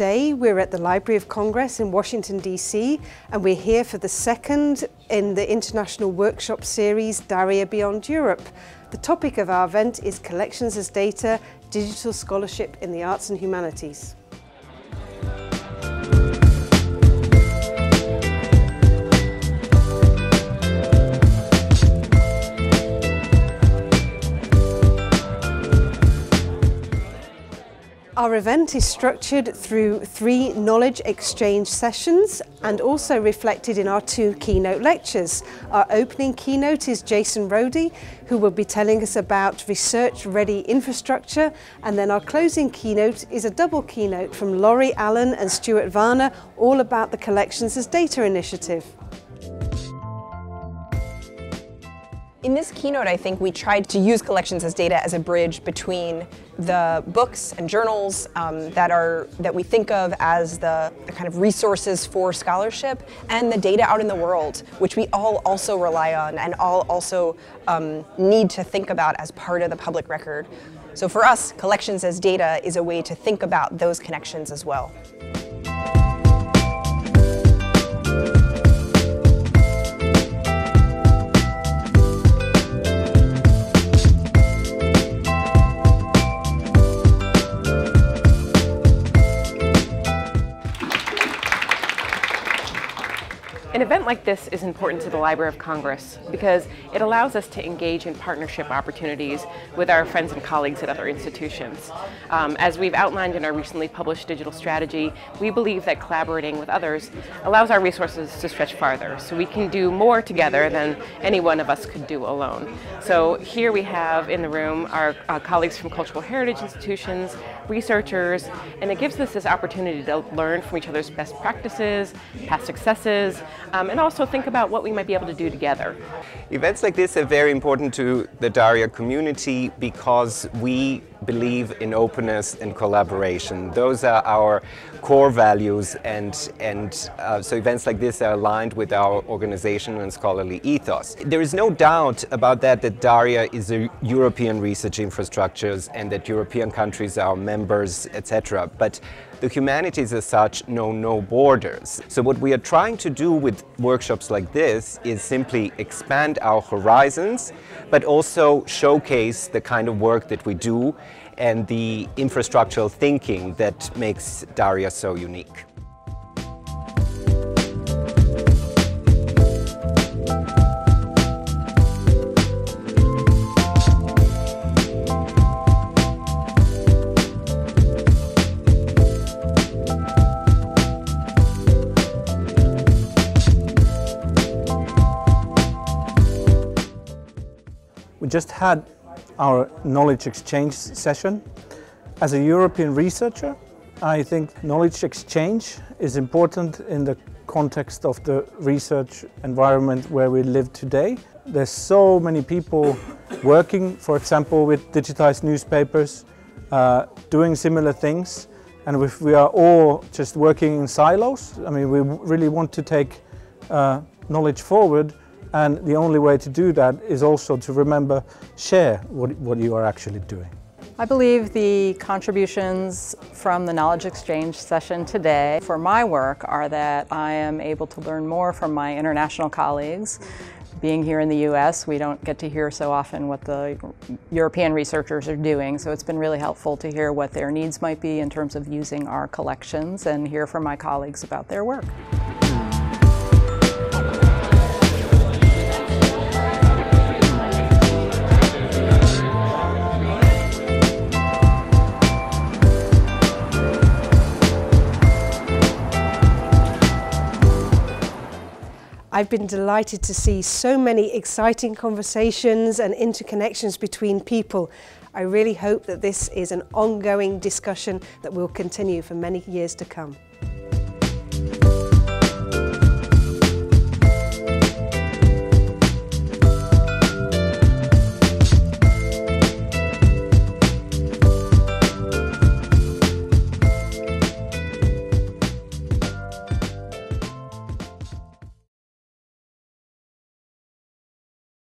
Today we're at the Library of Congress in Washington, D.C. and we're here for the second in the international workshop series DARIAH Beyond Europe. The topic of our event is Collections as Data, Digital Scholarship in the Arts and Humanities. Our event is structured through 3 knowledge exchange sessions and also reflected in our 2 keynote lectures. Our opening keynote is Jason Rohde, who will be telling us about research-ready infrastructure, and then our closing keynote is a double keynote from Laurie Allen and Stuart Varner, all about the Collections as Data initiative. In this keynote, I think we tried to use collections as data as a bridge between the books and journals that we think of as the kind of resources for scholarship and the data out in the world, which we all also rely on and all also need to think about as part of the public record. So for us, collections as data is a way to think about those connections as well. An event like this is important to the Library of Congress because it allows us to engage in partnership opportunities with our friends and colleagues at other institutions. As we've outlined in our recently published digital strategy, we believe that collaborating with others allows our resources to stretch farther, so we can do more together than any one of us could do alone. So here we have in the room our colleagues from cultural heritage institutions, researchers, and it gives us this opportunity to learn from each other's best practices, past successes, and also think about what we might be able to do together. Events like this are very important to the DARIAH community because we believe in openness and collaboration. Those are our core values, and so events like this are aligned with our organizational and scholarly ethos. There is no doubt about that DARIAH is a European research infrastructures and that European countries are members, etc. But the humanities as such know no borders. So what we are trying to do with workshops like this is simply expand our horizons, but also showcase the kind of work that we do and the infrastructural thinking that makes DARIAH so unique. We just had our knowledge exchange session. As a European researcher, I think knowledge exchange is important in the context of the research environment where we live today. There's so many people working, for example, with digitized newspapers, doing similar things, and if we are all just working in silos, I mean, we really want to take knowledge forward. And the only way to do that is also to remember, share what you are actually doing. I believe the contributions from the knowledge exchange session today for my work are that I am able to learn more from my international colleagues. Being here in the US, we don't get to hear so often what the European researchers are doing, so it's been really helpful to hear what their needs might be in terms of using our collections and hear from my colleagues about their work. I've been delighted to see so many exciting conversations and interconnections between people. I really hope that this is an ongoing discussion that will continue for many years to come.